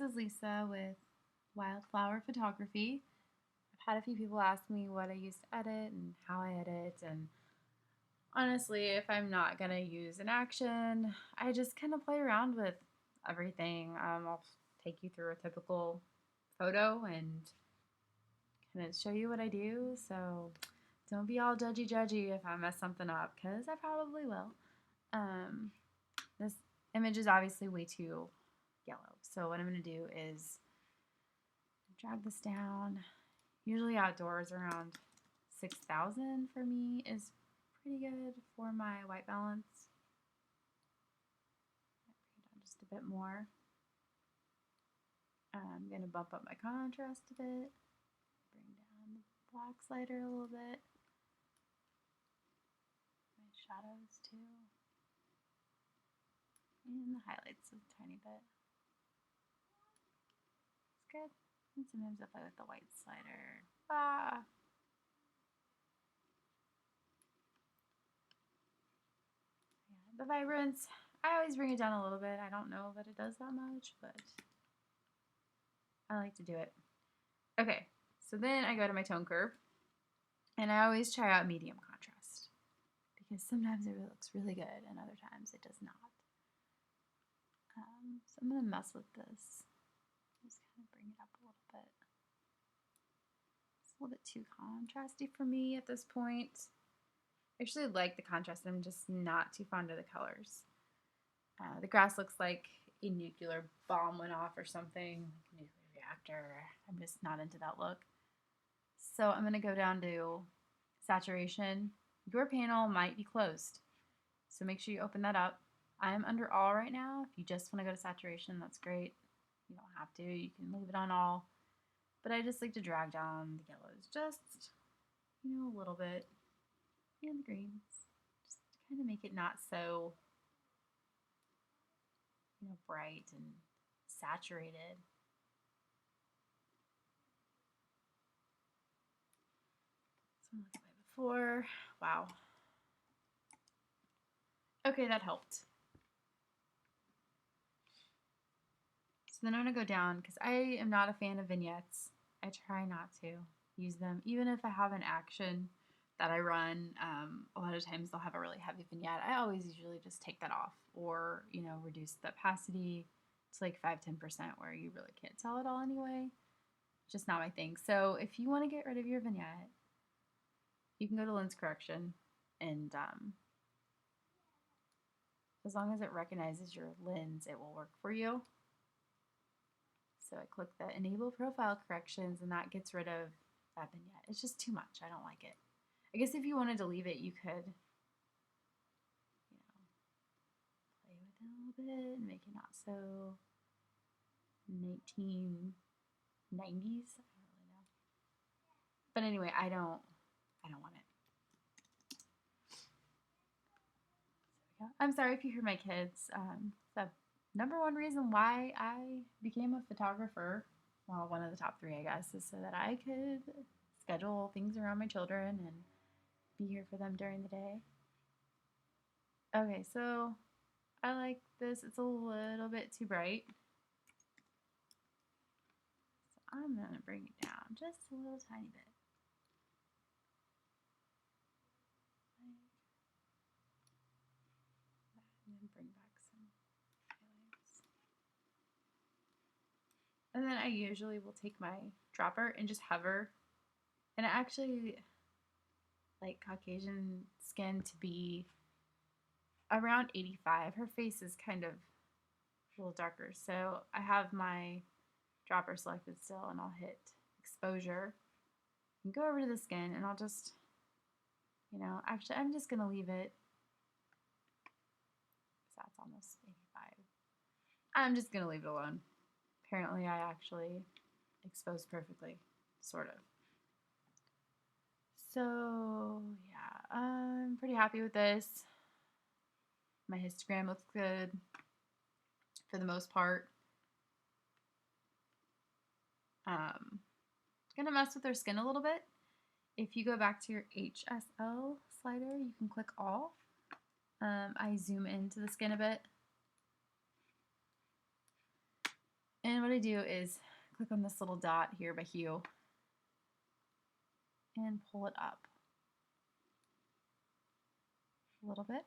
is Lisa with Wildflower Photography. I've had a few people ask me what I use to edit and how I edit, and honestly, if I'm not going to use an action, I just kind of play around with everything. I'll take you through a typical photo and kind of show you what I do, so don't be all judgy if I mess something up, because I probably will. This image is obviously way too yellow, so what I'm going to do is drag this down. Usually outdoors around 6,000 for me is pretty good for my white balance. Bring it down just a bit more. I'm going to bump up my contrast a bit. Bring down the black slider a little bit. My shadows too. And the highlights a tiny bit. It's good. And sometimes I play with the white slider. Yeah, the vibrance, I always bring it down a little bit. I don't know that it does that much, but I like to do it. Okay, so then I go to my tone curve, and I always try out medium contrast, because sometimes it looks really good and other times it does not. So I'm going to mess with this. Just kind of bring it up a little bit. It's a little bit too contrasty for me at this point. I actually like the contrast. I'm just not too fond of the colors. The grass looks like a nuclear bomb went off or something, like a nuclear reactor. I'm just not into that look. So I'm going to go down to saturation. Your panel might be closed, so make sure you open that up. I'm under all right now. If you just want to go to saturation, that's great. You don't have to. You can leave it on all. But I just like to drag down the yellows just, a little bit. And the greens. Just to kind of make it not so, bright and saturated. So like before. Wow. Okay, that helped. So then I'm going to go down, because I am not a fan of vignettes. I try not to use them. Even if I have an action that I run, a lot of times they'll have a really heavy vignette. I always usually just take that off, or, reduce the opacity to like 5-10% where you really can't tell it all anyway. It's just not my thing. So if you want to get rid of your vignette, you can go to lens correction, and as long as it recognizes your lens, it will work for you. So I click the enable profile corrections, and that gets rid of that vignette. It's just too much. I don't like it. I guess if you wanted to leave it, you could, play with it a little bit and make it not so 1990s. I don't really know. But anyway, I don't want it. So I'm sorry if you hear my kids. The number one reason why I became a photographer, well, one of the top 3, I guess, is so that I could schedule things around my children and be here for them during the day. Okay, so I like this. It's a little bit too bright. So I'm going to bring it down just a little tiny bit. And then bring back some highlights. And then I usually will take my dropper and just hover. And I actually like Caucasian skin to be around 85. Her face is kind of a little darker. So I have my dropper selected still, and I'll hit exposure and go over to the skin, and I'll just, actually I'm just going to leave it. So that's almost 85. I'm just going to leave it alone. Apparently I actually exposed perfectly, sort of. So yeah, I'm pretty happy with this. My histogram looks good for the most part. Gonna mess with their skin a little bit. If you go back to your HSL slider, you can click all. I zoom into the skin a bit. And what I do is click on this little dot here by hue and pull it up a little bit.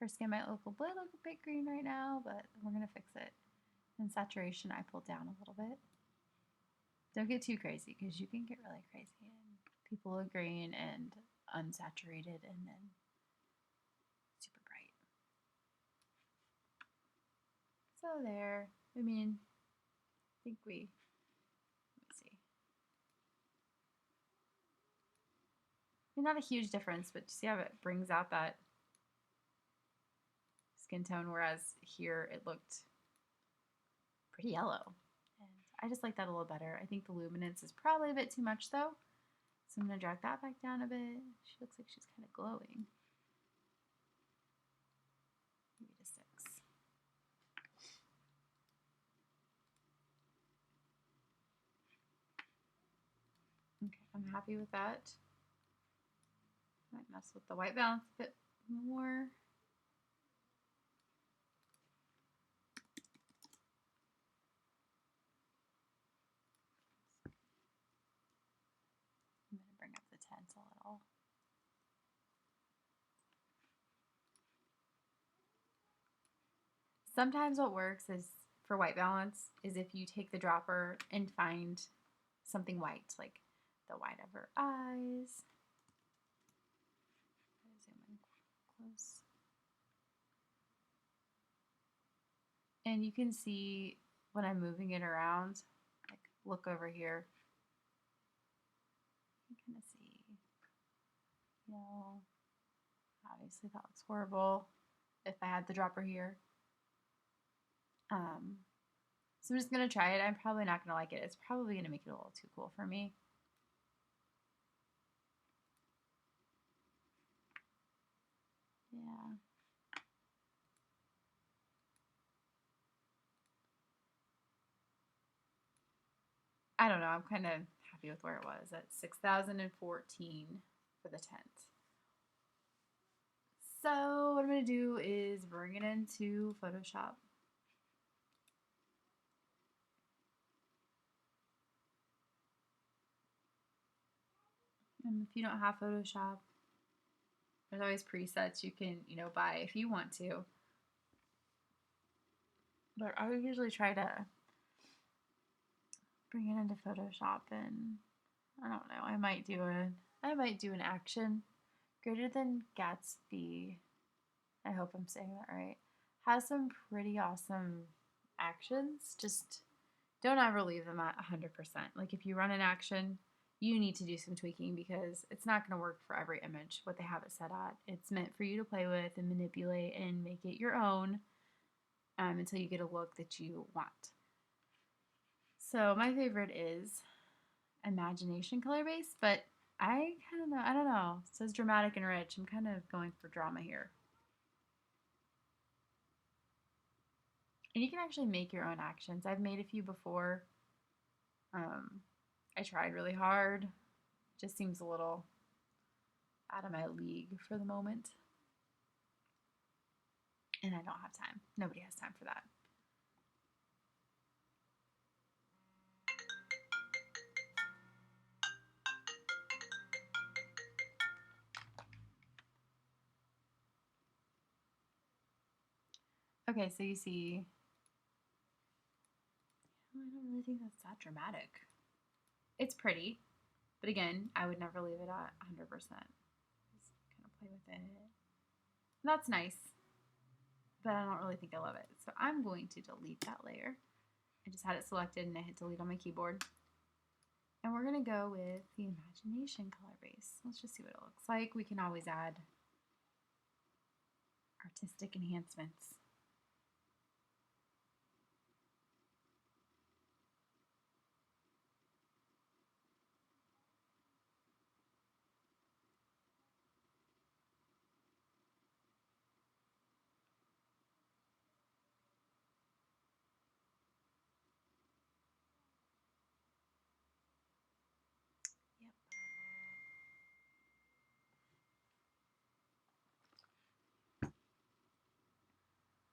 Her skin might look a little bit green right now, but we're going to fix it. And saturation, I pulled down a little bit. Don't get too crazy because you can get really crazy and people look green and unsaturated and then super bright. So there, I mean, I think let me see. I mean, not a huge difference, but see how it brings out that skin tone, whereas here it looked pretty yellow. And I just like that a little better. I think the luminance is probably a bit too much though. So I'm going to drag that back down a bit. She looks like she's kind of glowing. Maybe to 6. Okay, I'm happy with that. Might mess with the white balance a bit more. I'm going to bring up the tint a little. Sometimes what works is for white balance is if you take the dropper and find something white, like the white of her eyes. Zoom in close. And you can see when I'm moving it around, like look over here. You can kind of see, you know, obviously that looks horrible if I had the dropper here. So I'm just going to try it. I'm probably not going to like it. It's probably going to make it a little too cool for me. Yeah. I don't know. I'm kind of happy with where it was at 6,014 for the tent. So what I'm going to do is bring it into Photoshop. And if you don't have Photoshop, there's always presets you can, buy if you want to. But I would usually try to bring it into Photoshop, and I don't know, I might do an action. Greater Than Gatsby, I hope I'm saying that right, has some pretty awesome actions. Just don't ever leave them at 100%. Like if you run an action, you need to do some tweaking because it's not going to work for every image what they have it set at. It's meant for you to play with and manipulate and make it your own until you get a look that you want. So my favorite is Imagination Color Base, but I don't know. It says dramatic and rich. I'm kind of going for drama here. And you can actually make your own actions. I've made a few before. I tried really hard. It just seems a little out of my league for the moment. And I don't have time. Nobody has time for that. Okay, so you see, I don't really think that's that dramatic. It's pretty, but again, I would never leave it at 100%. Just kind of play with it. And that's nice, but I don't really think I love it. So I'm going to delete that layer. I just had it selected and I hit delete on my keyboard. And we're going to go with the Imagination Color Base. Let's just see what it looks like. We can always add artistic enhancements.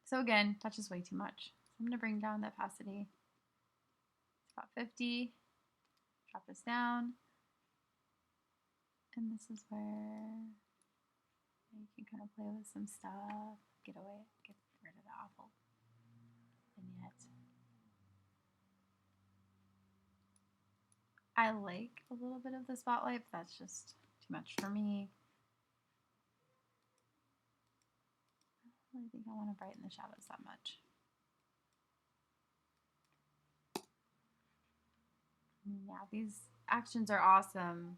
So again, that's just way too much. So I'm going to bring down the opacity 50. Drop this down. And this is where you can kind of play with some stuff. Get rid of the awful vignette. I like a little bit of the spotlight, but that's just too much for me. I don't really think I want to brighten the shadows that much. Yeah, these actions are awesome,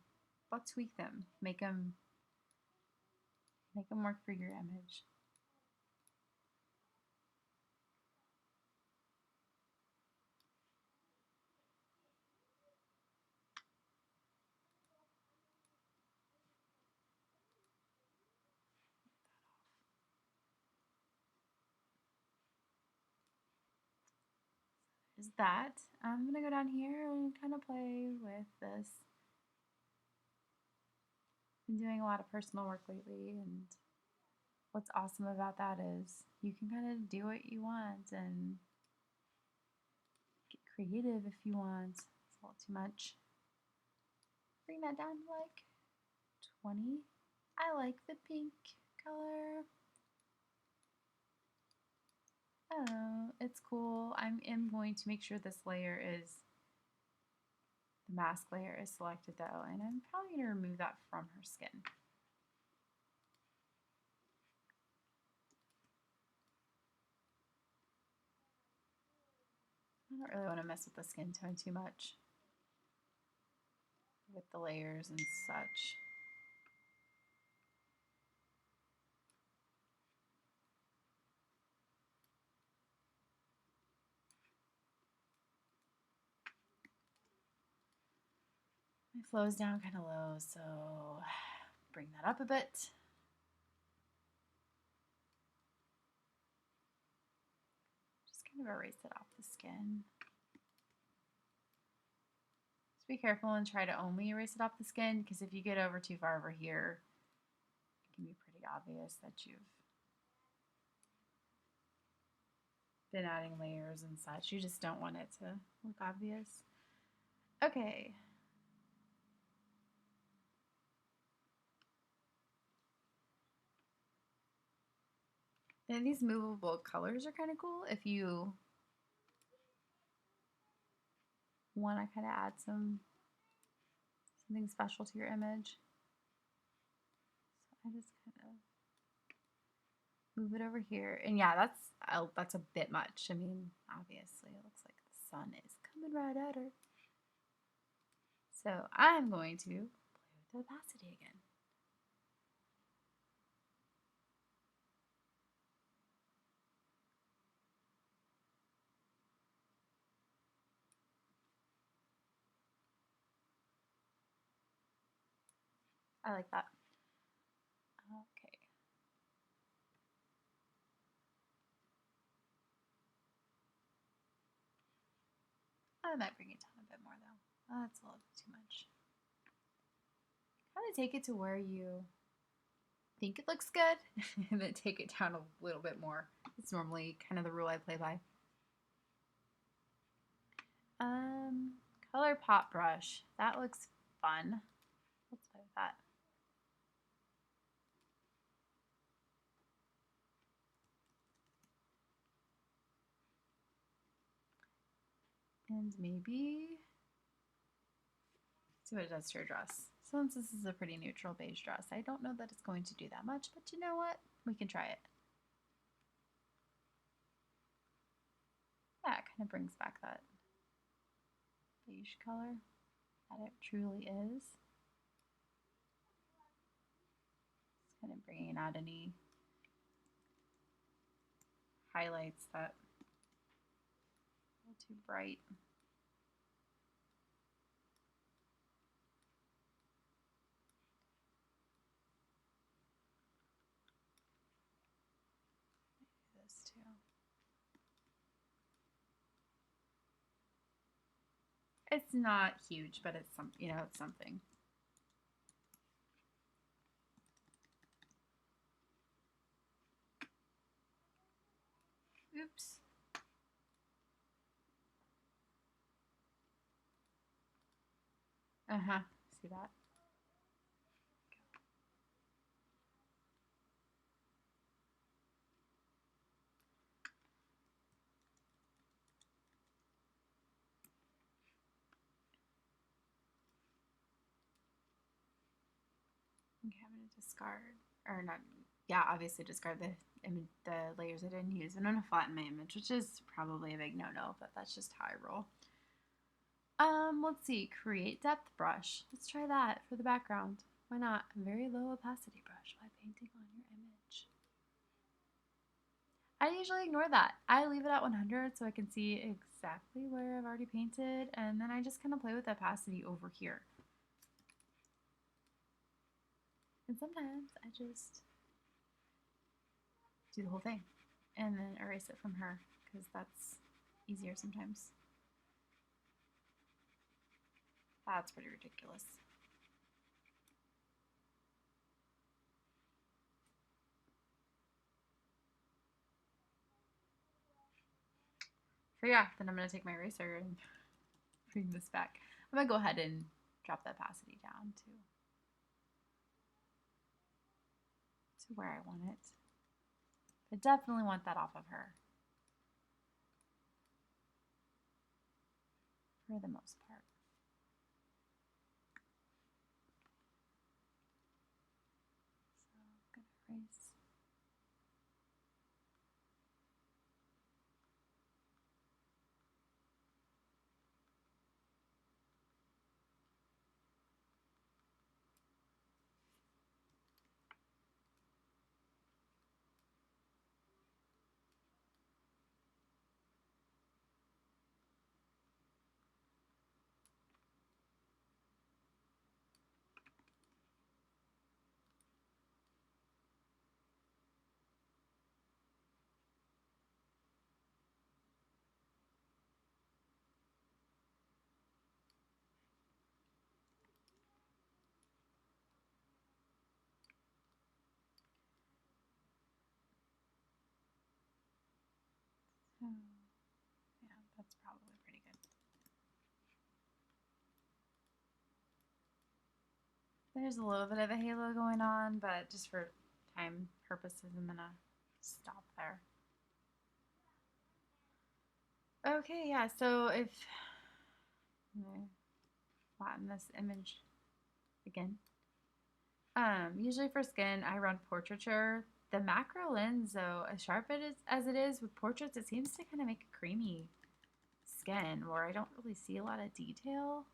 but tweak them. Make them work for your image. Is that I'm gonna go down here and kind of play with this. Been doing a lot of personal work lately, and what's awesome about that is you can kind of do what you want and get creative if you want. It's a little too much. Bring that down to like 20. I like the pink color. I don't know, it's cool. I am going to make sure this layer is, the mask layer is selected though, and I'm probably going to remove that from her skin. I don't really want to mess with the skin tone too much with the layers and such. My flow is down kind of low, so bring that up a bit. Just kind of erase it off the skin. Just be careful and try to only erase it off the skin, because if you get over too far over here, it can be pretty obvious that you've been adding layers and such. You just don't want it to look obvious. Okay. And these movable colors are kind of cool if you want to kind of add something special to your image. So I just kind of move it over here. And yeah, that's a bit much. I mean, obviously it looks like the sun is coming right at her. So I'm going to play with the opacity again. I like that. Okay. I might bring it down a bit more though. That's a little bit too much. Kind of take it to where you think it looks good and then take it down a little bit more. It's normally kind of the rule I play by. Color pop brush. That looks fun. Let's play with that. And maybe see what it does to your dress. Since this is a pretty neutral beige dress, I don't know that it's going to do that much, but you know what? We can try it. Yeah, it kind of brings back that beige color that it truly is. It's kind of bringing out any highlights that are a little too bright. This too. It's not huge, but it's some, it's something. Oops. Uh-huh. See that? Okay, I'm gonna discard, or not, yeah, obviously discard the layers I didn't use. And I'm gonna flatten my image, which is probably a big no-no, but that's just how I roll. Let's see, create depth brush. Let's try that for the background. Why not? A very low opacity brush while painting on your image. I usually ignore that. I leave it at 100 so I can see exactly where I've already painted, and then I just kind of play with the opacity over here. And sometimes I just do the whole thing and then erase it from her because that's easier sometimes. That's pretty ridiculous. So yeah, then I'm going to take my eraser and bring this back. I'm going to go ahead and drop the opacity down to where I want it. I definitely want that off of her for the most part. So I'm going to erase. So yeah, that's probably pretty good. There's a little bit of a halo going on, but just for time purposes, I'm gonna stop there. Okay, yeah, so if I flatten this image again. Usually for skin, I run portraiture. The macro lens, though, as sharp as it is with portraits, it seems to kind of make a creamy skin where I don't really see a lot of detail.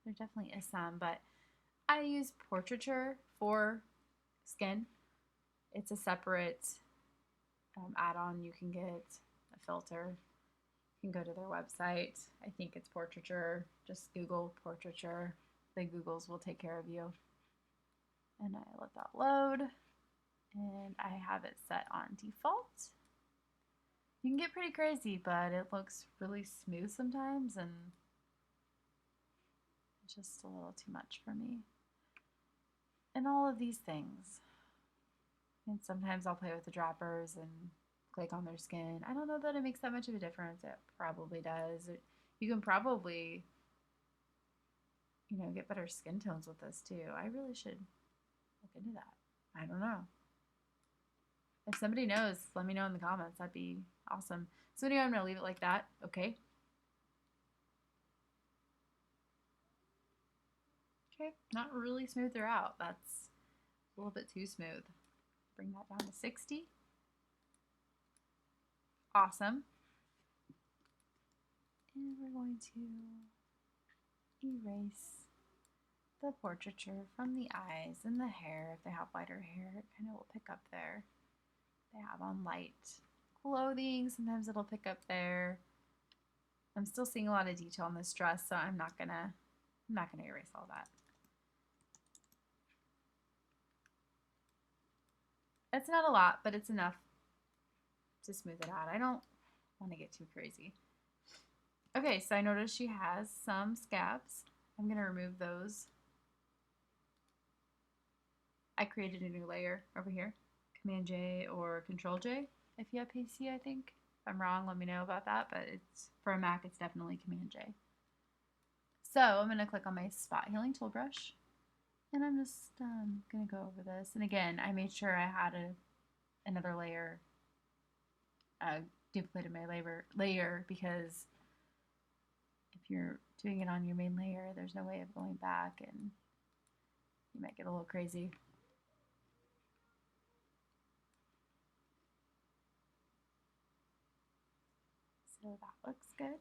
There definitely is some, but I use portraiture for skin. It's a separate add-on. You can get a filter. You can go to their website. I think it's portraiture. Just Google portraiture. The Googles will take care of you. And I let that load. And I have it set on default. You can get pretty crazy, but it looks really smooth sometimes, and it's just a little too much for me. And all of these things. And sometimes I'll play with the droppers and click on their skin. I don't know that it makes that much of a difference. It probably does. You can probably, get better skin tones with this too. I really should look into that. I don't know. If somebody knows, let me know in the comments. That'd be awesome. So anyway, I'm going to leave it like that. Okay. Okay, not really smooth throughout. That's a little bit too smooth. Bring that down to 60. Awesome. And we're going to erase the portraiture from the eyes and the hair. If they have lighter hair, it kind of will pick up there. They have on light clothing, sometimes it'll pick up there. I'm still seeing a lot of detail in this dress, so I'm not gonna erase all that. It's not a lot, but it's enough to smooth it out. I don't want to get too crazy. Okay, so I noticed she has some scabs. I'm gonna remove those. I created a new layer over here. Command J or Control J if you have PC, I think. If I'm wrong, let me know about that, but it's for a Mac, it's definitely Command J. So I'm going to click on my spot healing tool brush, and I'm just going to go over this. And again, I made sure I had another layer, duplicated my layer, because if you're doing it on your main layer, there's no way of going back, and you might get a little crazy. So that looks good.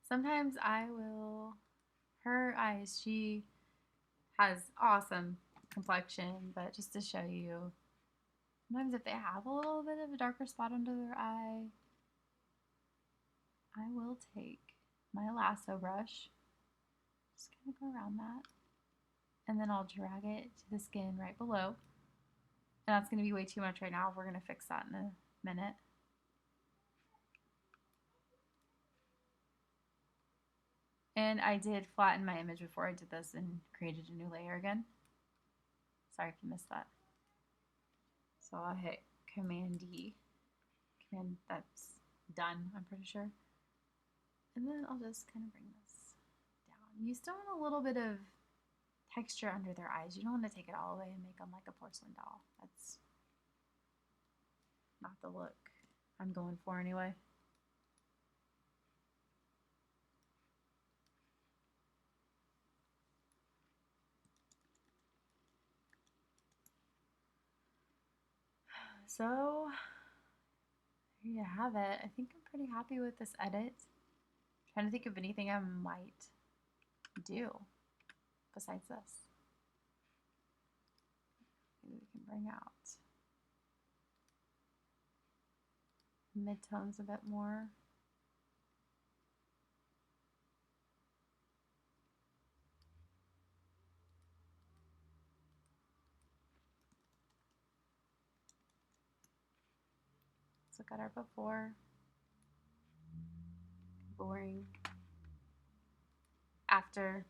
Sometimes I will, her eyes, she has awesome complexion, but just to show you, sometimes if they have a little bit of a darker spot under their eye, I will take my lasso brush, just kind of go around that, and then I'll drag it to the skin right below. And that's going to be way too much right now. We're going to fix that in a minute. And I did flatten my image before I did this and created a new layer again. Sorry if you missed that. So I'll hit Command D. Command, that's done, I'm pretty sure. And then I'll just kind of bring this down. You still want a little bit of texture under their eyes. You don't want to take it all away and make them like a porcelain doll. That's not the look I'm going for anyway. So there you have it. I think I'm pretty happy with this edit. I'm trying to think of anything I might do besides this. Maybe we can bring out midtones a bit more. Let's look at our before, boring, after.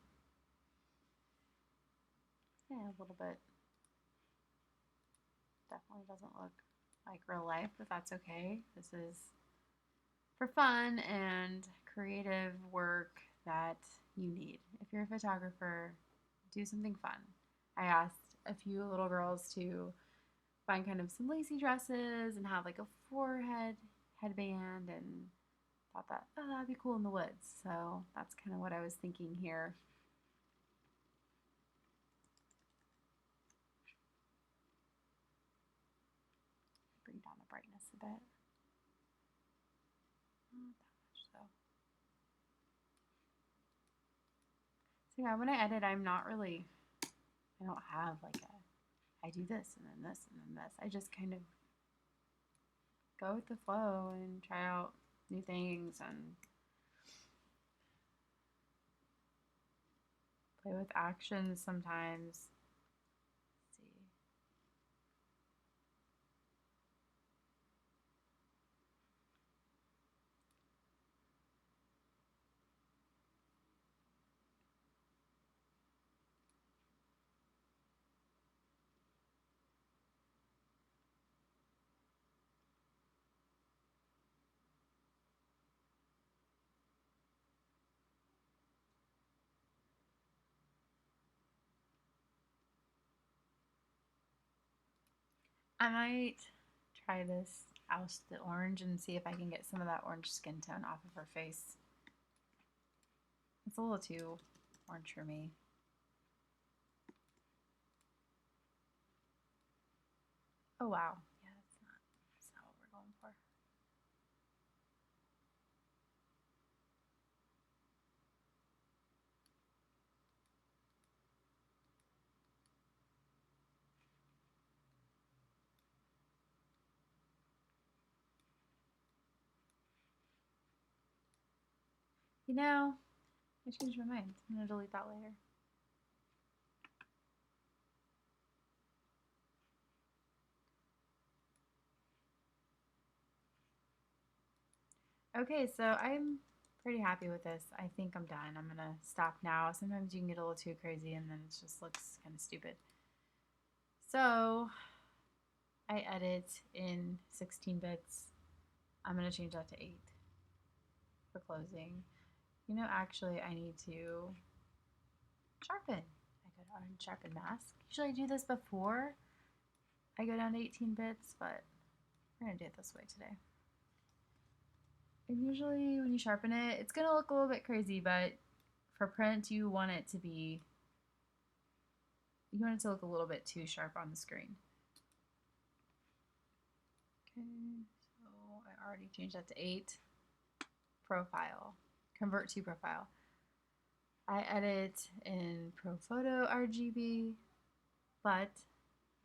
Yeah, a little bit. Definitely doesn't look like real life, but that's okay. This is for fun and creative work that you need. If you're a photographer, do something fun. I asked a few little girls to find kind of some lacy dresses and have like a forehead headband, and thought that, oh, that'd be cool in the woods. So that's kind of what I was thinking here. Bring down the brightness a bit. Not that much though. So yeah, when I edit, I'm not really, I don't have like I do this and then this and then this. I just kind of go with the flow and try out new things and play with actions sometimes. Let's see. I might try this Oust the Orange and see if I can get some of that orange skin tone off of her face. It's a little too orange for me. Oh wow, yeah, that's not what we're going for. You know, I changed my mind. I'm gonna delete that later. Okay, so I'm pretty happy with this. I think I'm done. I'm gonna stop now. Sometimes you can get a little too crazy and then it just looks kind of stupid. So I edit in 16 bits. I'm gonna change that to 8 for closing. You know, actually, I need to sharpen. I go down and sharpen mask. Usually I do this before I go down to 18 bits, but we're going to do it this way today. And usually when you sharpen it, it's going to look a little bit crazy, but for print, you want it to look a little bit too sharp on the screen. Okay, so I already changed that to 8. Profile. Convert to profile. I edit in ProPhoto RGB, but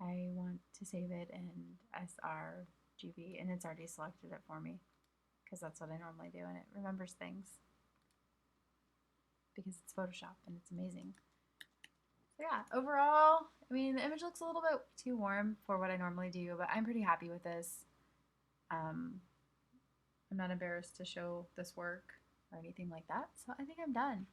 I want to save it in sRGB, and it's already selected it for me because that's what I normally do, and it remembers things because it's Photoshop and it's amazing. So yeah, overall, I mean, the image looks a little bit too warm for what I normally do, but I'm pretty happy with this. I'm not embarrassed to show this work or anything like that, so I think I'm done.